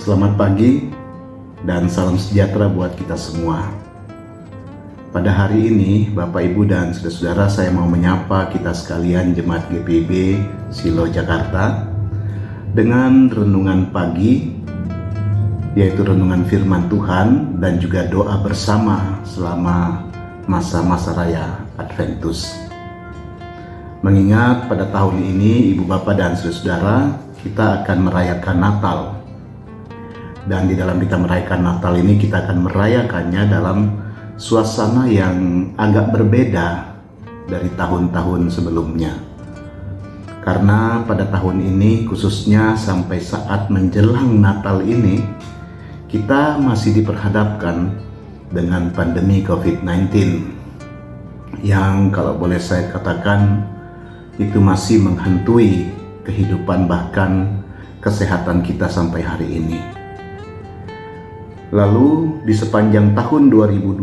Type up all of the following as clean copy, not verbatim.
Selamat pagi dan salam sejahtera buat kita semua. Pada hari ini, Bapak, Ibu, dan saudara-saudara, saya mau menyapa kita sekalian Jemaat GPIB Silo Jakarta dengan renungan pagi, yaitu renungan firman Tuhan dan juga doa bersama selama masa-masa raya Adventus. Mengingat pada tahun ini, Ibu, Bapak, dan saudara-saudara, kita akan merayakan Natal. Dan di dalam kita merayakan Natal ini, kita akan merayakannya dalam suasana yang agak berbeda dari tahun-tahun sebelumnya. Karena pada tahun ini, khususnya sampai saat menjelang Natal ini, kita masih diperhadapkan dengan pandemi COVID-19 yang kalau boleh saya katakan itu masih menghantui kehidupan bahkan kesehatan kita sampai hari ini. Lalu di sepanjang tahun 2020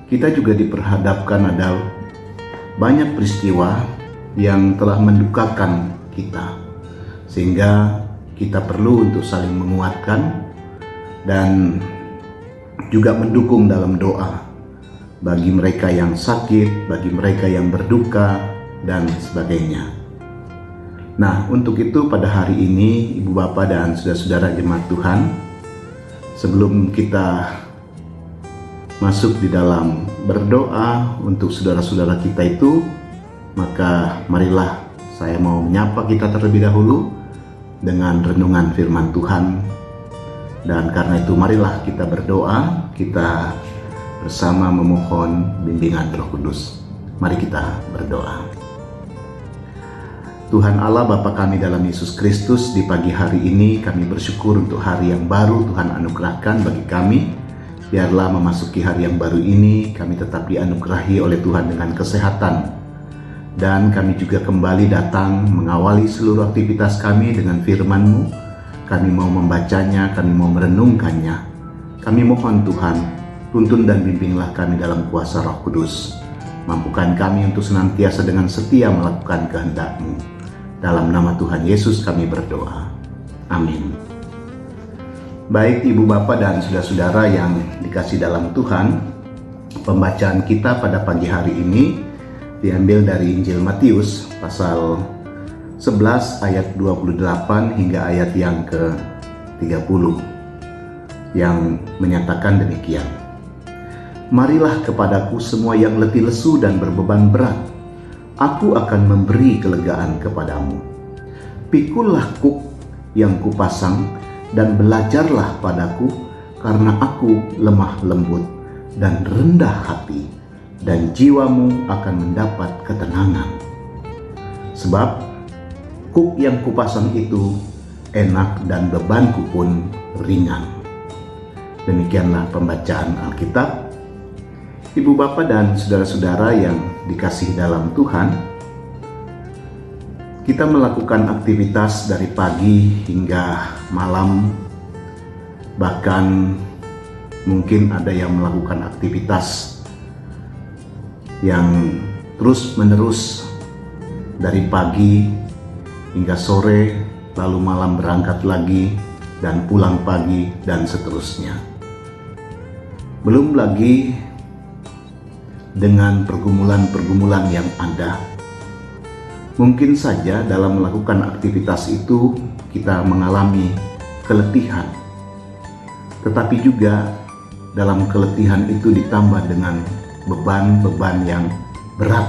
kita juga diperhadapkan ada banyak peristiwa yang telah mendukakan kita, sehingga kita perlu untuk saling menguatkan dan juga mendukung dalam doa bagi mereka yang sakit, bagi mereka yang berduka, dan sebagainya. Nah, untuk itu pada hari ini, Ibu, Bapak, dan saudara-saudara jemaat Tuhan, sebelum kita masuk di dalam berdoa untuk saudara-saudara kita itu, maka marilah saya mau menyapa kita terlebih dahulu dengan renungan firman Tuhan. Dan karena itu marilah kita berdoa, kita bersama memohon bimbingan Roh Kudus. Mari kita berdoa. Tuhan Allah Bapa kami dalam Yesus Kristus, di pagi hari ini kami bersyukur untuk hari yang baru Tuhan anugerahkan bagi kami. Biarlah memasuki hari yang baru ini kami tetap dianugerahi oleh Tuhan dengan kesehatan, dan kami juga kembali datang mengawali seluruh aktivitas kami dengan firman-Mu. Kami mau membacanya, kami mau merenungkannya. Kami mohon Tuhan, tuntun dan bimbinglah kami dalam kuasa Roh Kudus. Mampukan kami untuk senantiasa dengan setia melakukan kehendak-Mu. Dalam nama Tuhan Yesus kami berdoa. Amin. Baik Ibu, Bapak, dan saudara-saudara yang dikasih dalam Tuhan, pembacaan kita pada pagi hari ini diambil dari Injil Matius pasal 11 ayat 28 hingga ayat yang ke-30 yang menyatakan demikian. Marilah kepadaku semua yang letih lesu dan berbeban berat, aku akan memberi kelegaan kepadamu. Pikullah kuk yang kupasang dan belajarlah padaku, karena aku lemah lembut dan rendah hati, dan jiwamu akan mendapat ketenangan. Sebab kuk yang kupasang itu enak dan bebanku pun ringan. Demikianlah pembacaan Alkitab. Ibu, Bapak, dan saudara-saudara yang dikasihi dalam Tuhan, kita melakukan aktivitas dari pagi hingga malam, bahkan mungkin ada yang melakukan aktivitas yang terus-menerus dari pagi hingga sore, lalu malam berangkat lagi dan pulang pagi dan seterusnya. Belum lagi dengan pergumulan-pergumulan yang ada. Mungkin saja dalam melakukan aktivitas itu kita mengalami keletihan, tetapi juga dalam keletihan itu ditambah dengan beban-beban yang berat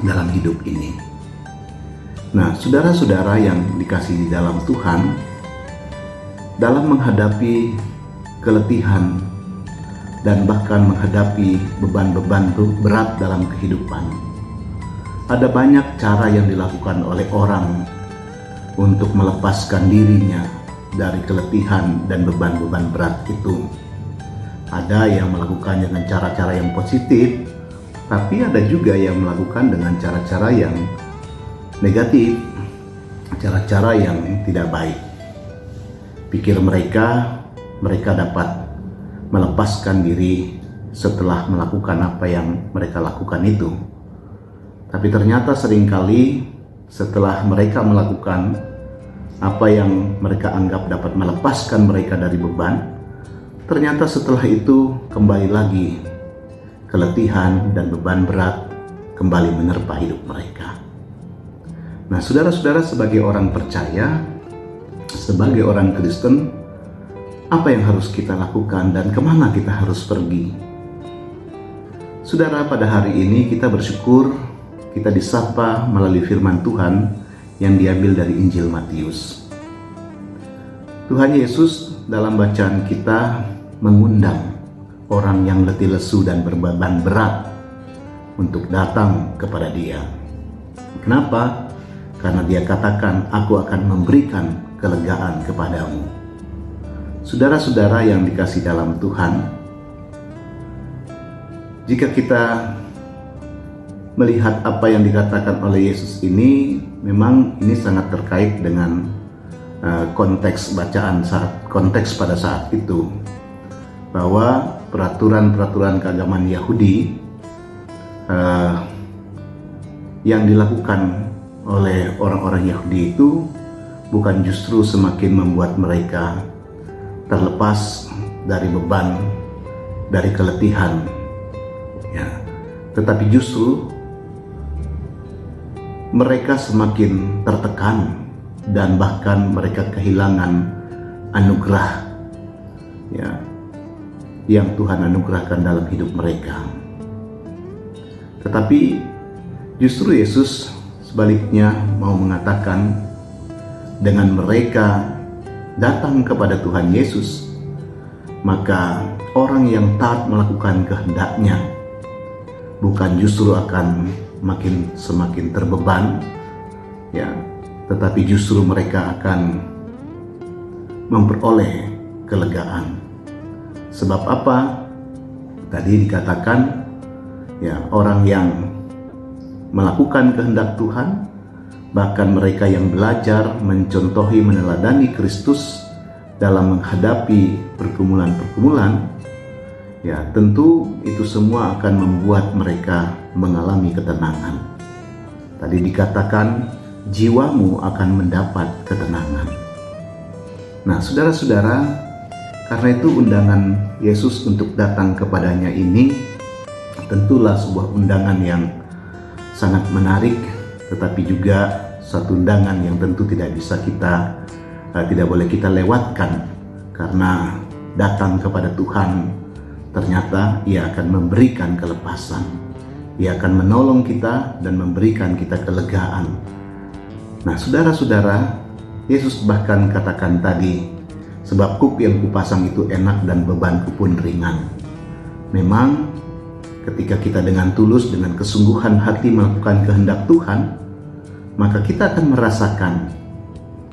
dalam hidup ini. Nah, saudara-saudara yang dikasihi dalam Tuhan, dalam menghadapi keletihan dan bahkan menghadapi beban-beban berat dalam kehidupan, ada banyak cara yang dilakukan oleh orang untuk melepaskan dirinya dari keletihan dan beban-beban berat itu. Ada yang melakukannya dengan cara-cara yang positif, tapi ada juga yang melakukan dengan cara-cara yang negatif, cara-cara yang tidak baik. Pikir mereka dapat melepaskan diri setelah melakukan apa yang mereka lakukan itu. Tapi ternyata seringkali setelah mereka melakukan apa yang mereka anggap dapat melepaskan mereka dari beban, ternyata setelah itu kembali lagi keletihan dan beban berat kembali menerpa hidup mereka. Nah, saudara-saudara, sebagai orang percaya, sebagai orang Kristen, apa yang harus kita lakukan dan kemana kita harus pergi? Saudara, pada hari ini kita bersyukur kita disapa melalui firman Tuhan yang diambil dari Injil Matius. Tuhan Yesus dalam bacaan kita mengundang orang yang letih lesu dan berbeban berat untuk datang kepada Dia. Kenapa? Karena Dia katakan, "Aku akan memberikan kelegaan kepadamu." Saudara-saudara yang dikasih dalam Tuhan, jika kita melihat apa yang dikatakan oleh Yesus ini, memang ini sangat terkait dengan konteks pada saat itu, bahwa peraturan-peraturan keagamaan Yahudi yang dilakukan oleh orang-orang Yahudi itu bukan justru semakin membuat mereka terlepas dari beban, dari keletihan, ya, tetapi justru mereka semakin tertekan dan bahkan mereka kehilangan anugerah, ya, yang Tuhan anugerahkan dalam hidup mereka. Tetapi justru Yesus sebaliknya mau mengatakan, dengan mereka datang kepada Tuhan Yesus, maka orang yang taat melakukan kehendak-Nya bukan justru akan semakin terbeban, ya, tetapi justru mereka akan memperoleh kelegaan. Sebab apa? Tadi dikatakan, ya, orang yang melakukan kehendak Tuhan, bahkan mereka yang belajar mencontohi, meneladani Kristus dalam menghadapi pergumulan-pergumulan, ya, tentu itu semua akan membuat mereka mengalami ketenangan. Tadi dikatakan, jiwamu akan mendapat ketenangan. Nah, saudara-saudara, karena itu undangan Yesus untuk datang kepadanya ini tentulah sebuah undangan yang sangat menarik, tetapi juga satu undangan yang tentu tidak boleh kita lewatkan, karena datang kepada Tuhan ternyata Ia akan memberikan kelepasan, Ia akan menolong kita dan memberikan kita kelegaan. Nah, saudara-saudara, Yesus bahkan katakan tadi, "Sebab kuk yang kupasang itu enak dan bebanku pun ringan." Memang ketika kita dengan tulus, dengan kesungguhan hati melakukan kehendak Tuhan, maka kita akan merasakan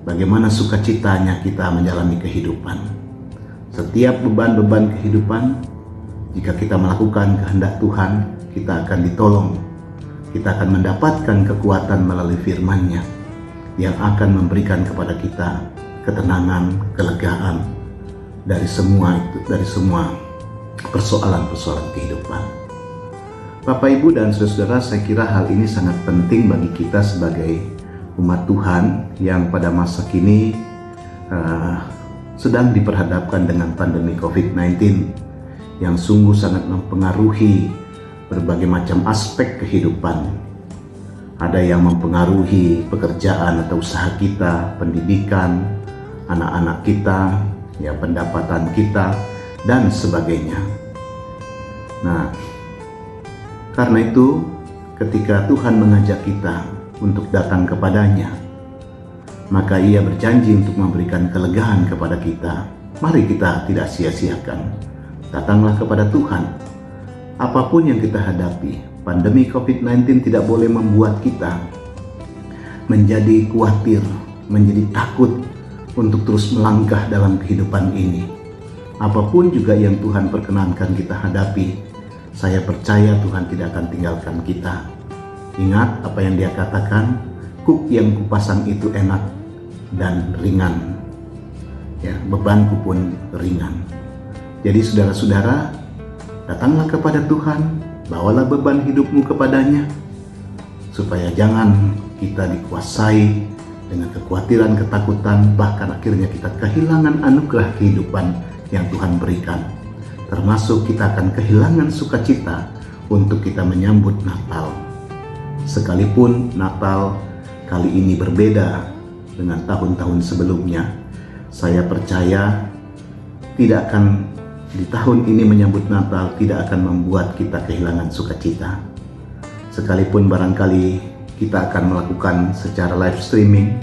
bagaimana sukacitanya kita menjalani kehidupan. Setiap beban-beban kehidupan, jika kita melakukan kehendak Tuhan, kita akan ditolong. Kita akan mendapatkan kekuatan melalui firman-Nya yang akan memberikan kepada kita ketenangan, kelegaan dari semua persoalan-persoalan kehidupan. Bapak, Ibu, dan saudara-saudara, saya kira hal ini sangat penting bagi kita sebagai umat Tuhan yang pada masa kini sedang diperhadapkan dengan pandemi COVID-19 yang sungguh sangat mempengaruhi berbagai macam aspek kehidupan. Ada yang mempengaruhi pekerjaan atau usaha kita, pendidikan, anak-anak kita, ya, pendapatan kita, dan sebagainya. Nah, karena itu, ketika Tuhan mengajak kita untuk datang kepadanya, maka Ia berjanji untuk memberikan kelegaan kepada kita. Mari kita tidak sia-siakan. Datanglah kepada Tuhan. Apapun yang kita hadapi, pandemi COVID-19 tidak boleh membuat kita menjadi khawatir, menjadi takut untuk terus melangkah dalam kehidupan ini. Apapun juga yang Tuhan perkenankan kita hadapi, saya percaya Tuhan tidak akan tinggalkan kita. Ingat apa yang Dia katakan, "Kuk yang kupasang itu enak dan ringan, ya, bebanku pun ringan." Jadi saudara-saudara, datanglah kepada Tuhan, bawalah beban hidupmu kepadanya, supaya jangan kita dikuasai dengan kekhawatiran, ketakutan, bahkan akhirnya kita kehilangan anugerah kehidupan yang Tuhan berikan. Termasuk kita akan kehilangan sukacita untuk kita menyambut Natal. Sekalipun Natal kali ini berbeda dengan tahun-tahun sebelumnya, saya percaya tidak akan di tahun ini menyambut Natal tidak akan membuat kita kehilangan sukacita. Sekalipun barangkali kita akan melakukan secara live streaming,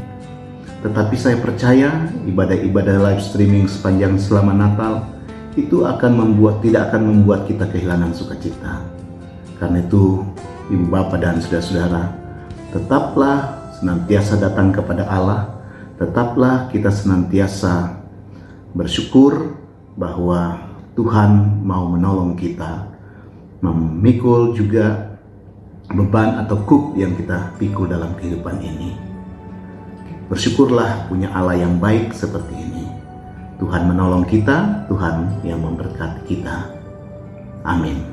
tetapi saya percaya ibadah-ibadah live streaming sepanjang selama Natal itu tidak akan membuat kita kehilangan sukacita. Karena itu, Ibu Bapak dan saudara-saudara, tetaplah senantiasa datang kepada Allah, tetaplah kita senantiasa bersyukur bahwa Tuhan mau menolong kita, memikul juga beban atau kuk yang kita pikul dalam kehidupan ini. Bersyukurlah punya Allah yang baik seperti ini. Tuhan menolong kita, Tuhan yang memberkati kita. Amin.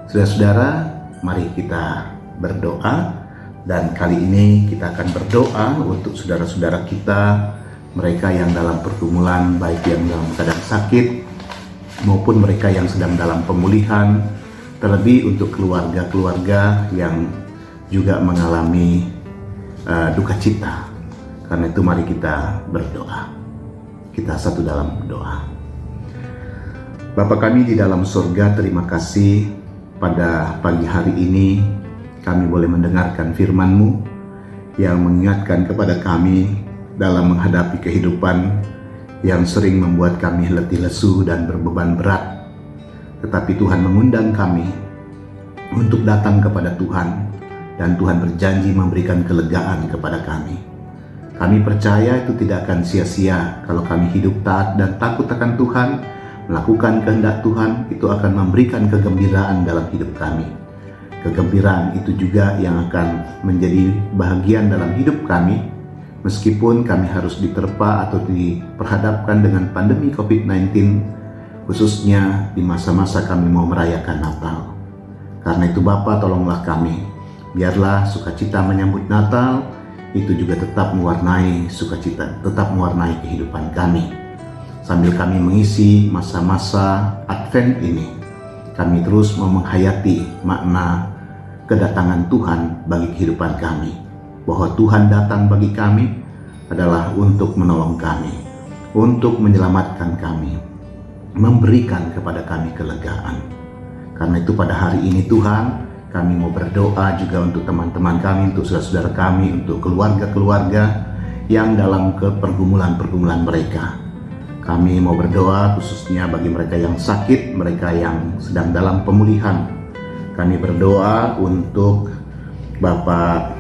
Saudara-saudara, mari kita berdoa, dan kali ini kita akan berdoa untuk saudara-saudara kita, mereka yang dalam pergumulan, baik yang dalam keadaan sakit maupun mereka yang sedang dalam pemulihan, terlebih untuk keluarga-keluarga yang juga mengalami duka cita. Karena itu mari kita berdoa. Kita satu dalam doa. Bapa kami di dalam surga, terima kasih pada pagi hari ini kami boleh mendengarkan firman-Mu yang mengingatkan kepada kami dalam menghadapi kehidupan yang sering membuat kami letih lesu dan berbeban berat. Tetapi Tuhan mengundang kami untuk datang kepada Tuhan, dan Tuhan berjanji memberikan kelegaan kepada kami. Kami percaya itu tidak akan sia-sia kalau kami hidup taat dan takut akan Tuhan, melakukan kehendak Tuhan, itu akan memberikan kegembiraan dalam hidup kami. Kegembiraan itu juga yang akan menjadi bahagian dalam hidup kami, meskipun kami harus diterpa atau diperhadapkan dengan pandemi COVID-19, khususnya di masa-masa kami mau merayakan Natal. Karena itu Bapa, tolonglah kami, biarlah sukacita menyambut Natal itu juga tetap mewarnai sukacita, tetap mewarnai kehidupan kami. Sambil kami mengisi masa-masa Advent ini, kami terus mau menghayati makna kedatangan Tuhan bagi kehidupan kami, bahwa Tuhan datang bagi kami adalah untuk menolong kami, untuk menyelamatkan kami, memberikan kepada kami kelegaan. Karena itu pada hari ini Tuhan, kami mau berdoa juga untuk teman-teman kami, untuk saudara-saudara kami, untuk keluarga-keluarga yang dalam pergumulan-pergumulan mereka. Kami mau berdoa khususnya bagi mereka yang sakit, mereka yang sedang dalam pemulihan. Kami berdoa untuk Bapak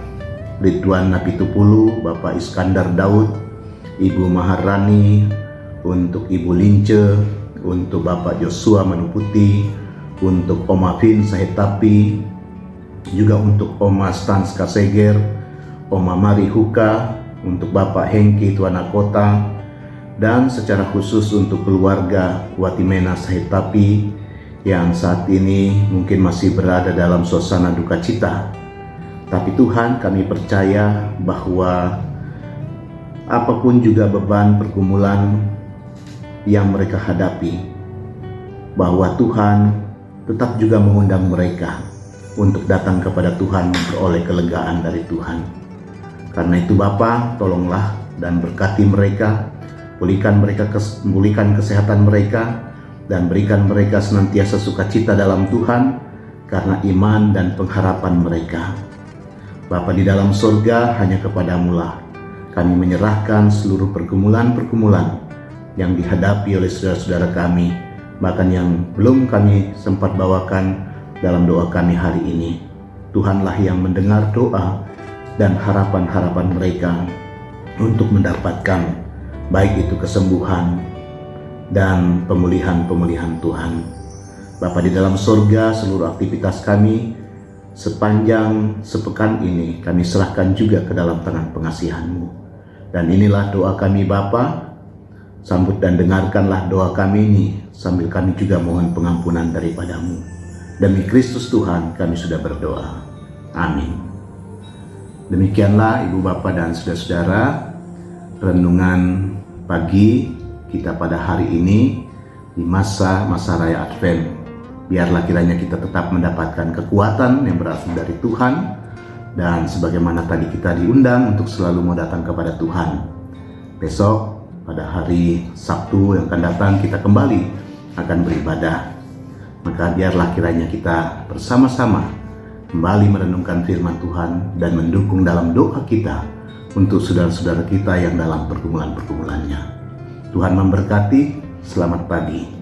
Ridwan Napitupulu, Bapak Iskandar Daud, Ibu Maharani, untuk Ibu Lince, untuk Bapak Joshua Manuputi, untuk Oma Vin Sahetapi, juga untuk Oma Stans Kaseger, Oma Mari Huka, untuk Bapak Hengki Tuana Kota, dan secara khusus untuk keluarga Watimena Sahetapi yang saat ini mungkin masih berada dalam suasana duka cita. Tapi Tuhan, kami percaya bahwa apapun juga beban pergumulan yang mereka hadapi, bahwa Tuhan tetap juga mengundang mereka untuk datang kepada Tuhan, memperoleh kelegaan dari Tuhan. Karena itu Bapa, tolonglah dan berkati mereka, pulihkan kesehatan mereka, dan berikan mereka senantiasa sukacita dalam Tuhan karena iman dan pengharapan mereka. Bapa di dalam surga, hanya kepadamu-lah kami menyerahkan seluruh pergumulan-pergumulan yang dihadapi oleh saudara-saudara kami, bahkan yang belum kami sempat bawakan dalam doa kami hari ini. Tuhanlah yang mendengar doa dan harapan-harapan mereka untuk mendapatkan baik itu kesembuhan dan pemulihan-pemulihan Tuhan. Bapa di dalam surga, seluruh aktivitas kami sepanjang sepekan ini kami serahkan juga ke dalam tangan pengasihan-Mu. Dan inilah doa kami Bapa. Sambut dan dengarkanlah doa kami ini, sambil kami juga mohon pengampunan daripada-Mu. Demi Kristus Tuhan kami sudah berdoa. Amin. Demikianlah Ibu Bapak dan Saudara-saudara, renungan pagi kita pada hari ini di masa-masa Raya Advent. Biarlah kiranya kita tetap mendapatkan kekuatan yang berasal dari Tuhan, dan sebagaimana tadi kita diundang untuk selalu mau datang kepada Tuhan. Besok pada hari Sabtu yang akan datang kita kembali akan beribadah. Maka biarlah kiranya kita bersama-sama kembali merenungkan firman Tuhan dan mendukung dalam doa kita untuk saudara-saudara kita yang dalam pergumulan-pergumulannya. Tuhan memberkati, selamat pagi.